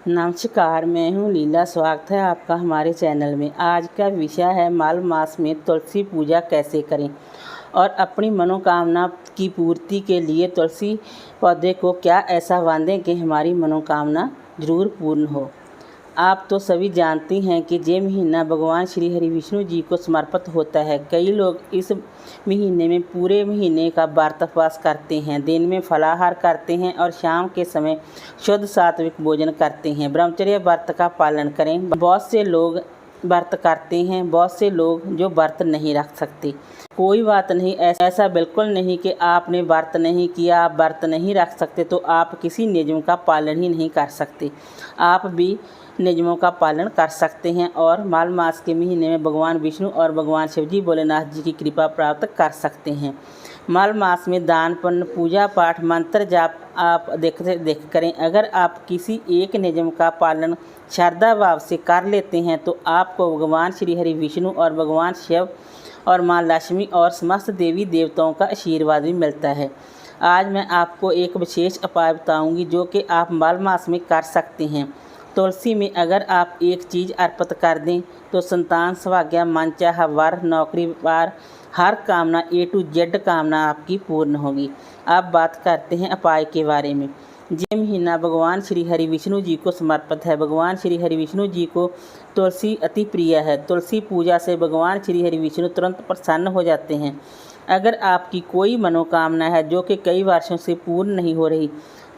नमस्कार, मैं हूँ लीला। स्वागत है आपका हमारे चैनल में। आज का विषय है माल मास में तुलसी पूजा कैसे करें और अपनी मनोकामना की पूर्ति के लिए तुलसी पौधे को क्या ऐसा बांधें कि हमारी मनोकामना जरूर पूर्ण हो। आप तो सभी जानती हैं कि ये महीना भगवान श्री हरि विष्णु जी को समर्पित होता है। कई लोग इस महीने में पूरे महीने का व्रत उपवास करते हैं, दिन में फलाहार करते हैं और शाम के समय शुद्ध सात्विक भोजन करते हैं। ब्रह्मचर्य व्रत का पालन करें। बहुत से लोग व्रत करते हैं, बहुत से लोग जो व्रत नहीं रख सकते। कोई बात नहीं, ऐसा बिल्कुल नहीं कि आपने व्रत नहीं किया, आप व्रत नहीं रख सकते तो आप किसी नियम का पालन ही नहीं कर सकते। आप भी नियमों का पालन कर सकते हैं और माल मास के महीने में भगवान विष्णु और भगवान शिव जी भोलेनाथ जी की कृपा प्राप्त कर सकते हैं। माल मास में दान पुण्य, पूजा पाठ, मंत्र जाप आप देख करें। अगर आप किसी एक नियम का पालन श्रद्धा भाव से कर लेते हैं तो आपको भगवान श्री हरि विष्णु और भगवान शिव और माँ लक्ष्मी और समस्त देवी देवताओं का आशीर्वाद भी मिलता है। आज मैं आपको एक विशेष उपाय बताऊंगी जो कि आप माल मास में कर सकते हैं। तुलसी में अगर आप एक चीज़ अर्पित कर दें तो संतान, सौभाग्य, मनचाहा वर, नौकरी, व्यापार, हर कामना A to Z कामना आपकी पूर्ण होगी। अब बात करते हैं उपाय के बारे में। ये महीना भगवान श्री हरि विष्णु जी को समर्पित है। भगवान श्री हरि विष्णु जी को तुलसी अति प्रिय है। तुलसी पूजा से भगवान श्री हरि विष्णु तुरंत प्रसन्न हो जाते हैं। अगर आपकी कोई मनोकामना है जो कि कई वर्षों से पूर्ण नहीं हो रही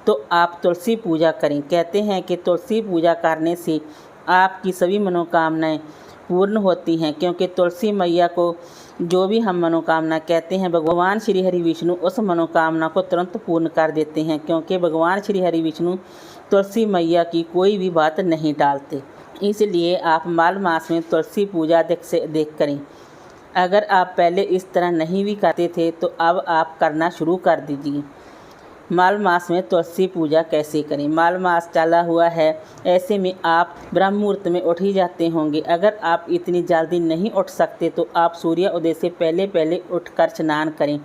तो आप तुलसी पूजा करें। कहते हैं कि तुलसी पूजा करने से आपकी सभी मनोकामनाएं पूर्ण होती हैं, क्योंकि तुलसी मैया को जो भी हम मनोकामना कहते हैं भगवान श्री हरि विष्णु उस मनोकामना को तुरंत पूर्ण कर देते हैं, क्योंकि भगवान श्री हरि विष्णु तुलसी मैया की कोई भी बात नहीं टालते। इसलिए आप माल मास में तुलसी पूजा देख करें। अगर आप पहले इस तरह नहीं भी करते थे तो अब आप करना शुरू कर दीजिए। माल मास में तुलसी पूजा कैसे करें। माल मास चला हुआ है, ऐसे में आप ब्रह्म मुहूर्त में उठ ही जाते होंगे। अगर आप इतनी जल्दी नहीं उठ सकते तो आप सूर्य उदय से पहले उठकर स्नान करें,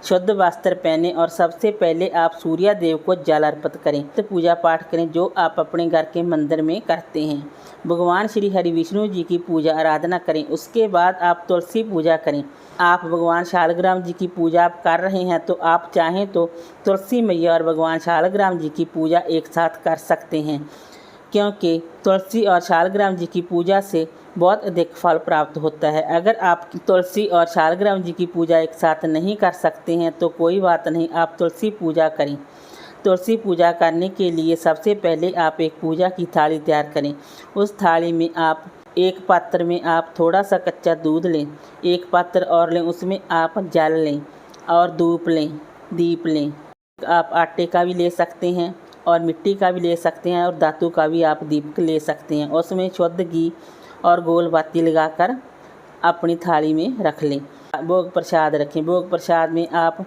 शुद्ध वस्त्र पहने और सबसे पहले आप सूर्य देव को जल अर्पित करें। तो पूजा पाठ करें जो आप अपने घर के मंदिर में करते हैं। भगवान श्री हरि विष्णु जी की पूजा आराधना करें। उसके बाद आप तुलसी पूजा करें। आप भगवान शालग्राम जी की पूजा कर रहे हैं तो आप चाहें तो तुलसी मैया और भगवान शालग्राम जी की पूजा एक साथ कर सकते हैं, क्योंकि तुलसी और शालग्राम जी की पूजा से बहुत अधिक फल प्राप्त होता है। अगर आप तुलसी और शालग्राम जी की पूजा एक साथ नहीं कर सकते हैं तो कोई बात नहीं, आप तुलसी पूजा करें। तुलसी पूजा करने के लिए सबसे पहले आप एक पूजा की थाली तैयार करें। उस थाली में आप एक पात्र में आप थोड़ा सा कच्चा दूध लें, एक पात्र और लें, उसमें आप जल लें और धूप लें, दीप लें। आप आटे का भी ले सकते हैं और मिट्टी का भी ले सकते हैं और धातु का भी आप दीप ले सकते हैं। उसमें शुद्ध घी और गोल बाती लगाकर अपनी थाली में रख लें। भोग प्रसाद रखें। भोग प्रसाद में आप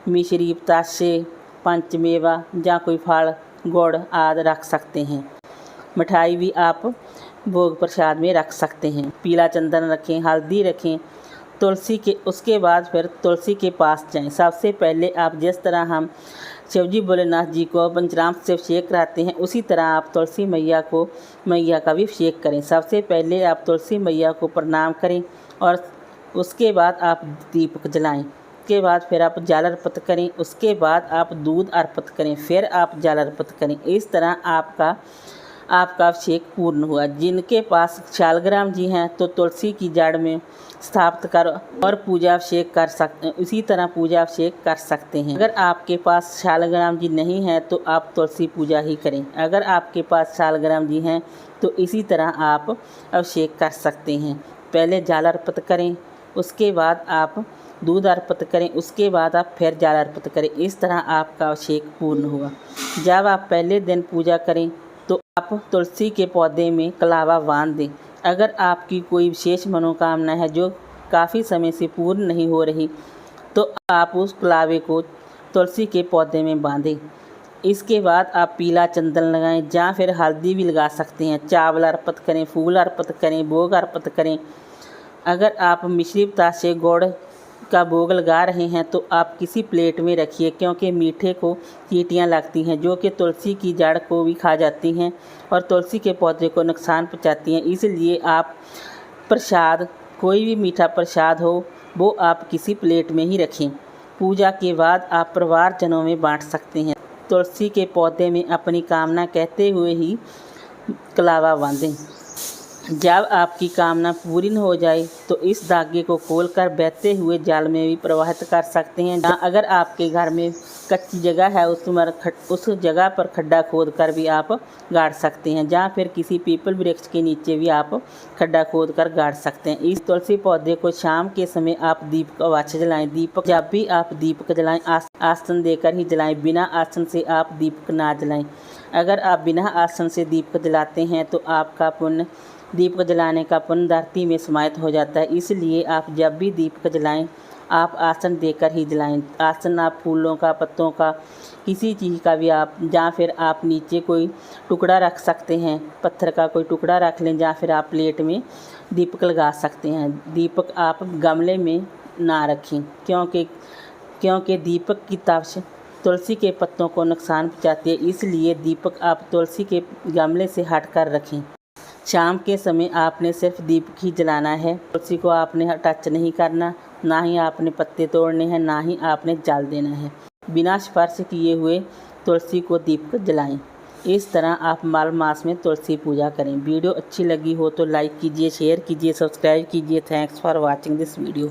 मिश्री, पतासे, पंचमेवा या कोई फल, गुड़ आदि रख सकते हैं। मिठाई भी आप भोग प्रसाद में रख सकते हैं। पीला चंदन रखें, हल्दी रखें। तुलसी के उसके बाद फिर तुलसी के पास जाएं। सबसे पहले आप जिस तरह हम शिवजी भोलेनाथ जी को पंचराम से अभिषेक कराते हैं उसी तरह आप तुलसी मैया का भी अभिषेक करें। सबसे पहले आप तुलसी मैया को प्रणाम करें और उसके बाद आप दीपक जलाएं। उसके बाद फिर आप जल अर्पित करें। उसके बाद आप दूध अर्पित करें, फिर आप जल अर्पित करें। इस तरह आपका अभिषेक पूर्ण हुआ। जिनके पास शालग्राम जी हैं तो तुलसी की जड़ में स्थापित कर और पूजा अभिषेक कर सकते हैं। इसी तरह पूजा अभिषेक कर सकते हैं। अगर आपके पास शालग्राम जी नहीं है तो आप तुलसी पूजा ही करें। अगर आपके पास शालग्राम जी हैं तो इसी तरह आप अभिषेक कर सकते हैं। पहले जल अर्पित करें, उसके बाद आप दूध अर्पित करें, उसके बाद आप फिर जल अर्पित करें। इस तरह आपका अभिषेक पूर्ण हुआ। जब आप पहले दिन पूजा करें तो आप तुलसी के पौधे में कलावा बांध दें। अगर आपकी कोई विशेष मनोकामना है जो काफ़ी समय से पूर्ण नहीं हो रही तो आप उस कलावे को तुलसी के पौधे में बांधें। इसके बाद आप पीला चंदन लगाएं या फिर हल्दी भी लगा सकते हैं। चावल अर्पित करें, फूल अर्पित करें, भोग अर्पित करें। अगर आप मिश्री, पतासे, गुड़ का भोग लगा रहे हैं तो आप किसी प्लेट में रखिए, क्योंकि मीठे को चींटियाँ लगती हैं जो कि तुलसी की जड़ को भी खा जाती हैं और तुलसी के पौधे को नुकसान पहुँचाती हैं। इसलिए आप प्रसाद, कोई भी मीठा प्रसाद हो वो आप किसी प्लेट में ही रखें। पूजा के बाद आप परिवारजनों में बांट सकते हैं। तुलसी के पौधे में अपनी कामना कहते हुए ही कलावा बांधें। जब आपकी कामना पूरी हो जाए तो इस धागे को खोलकर बहते हुए जल में भी प्रवाहित कर सकते हैं। अगर आपके घर में कच्ची जगह है उस जगह पर खड्डा खोदकर भी आप गाड़ सकते हैं, जहाँ फिर किसी पीपल वृक्ष के नीचे भी आप खड्डा खोदकर गाड़ सकते हैं। इस तुलसी पौधे को शाम के समय आप दीपक अवश्य जलाएं। दीपक जब भी आप दीपक जलाएं आसन देकर ही जलाएं, बिना आसन से आप दीपक ना जलाएं। अगर आप बिना आसन से दीपक जलाते हैं तो आपका पुण्य, दीपक जलाने का पुण्य धरती में समाहित हो जाता है। इसलिए आप जब भी दीपक जलाएं आप आसन देकर ही जलाएं। आसन आप फूलों का, पत्तों का, किसी चीज़ का भी आप, या फिर आप नीचे कोई टुकड़ा रख सकते हैं, पत्थर का कोई टुकड़ा रख लें, या फिर आप प्लेट में दीपक लगा सकते हैं। दीपक आप गमले में ना रखें, क्योंकि दीपक की ताप तुलसी के पत्तों को नुकसान पहुँचाती है। इसलिए दीपक आप तुलसी के गमले से हट कर रखें। शाम के समय आपने सिर्फ दीपक ही जलाना है। तुलसी को आपने टच नहीं करना, ना ही आपने पत्ते तोड़ने हैं, ना ही आपने जल देना है। बिना स्पर्श किए हुए तुलसी को दीपक जलाएं। इस तरह आप माल मास में तुलसी पूजा करें। वीडियो अच्छी लगी हो तो लाइक कीजिए, शेयर कीजिए, सब्सक्राइब कीजिए। Thanks for watching this video.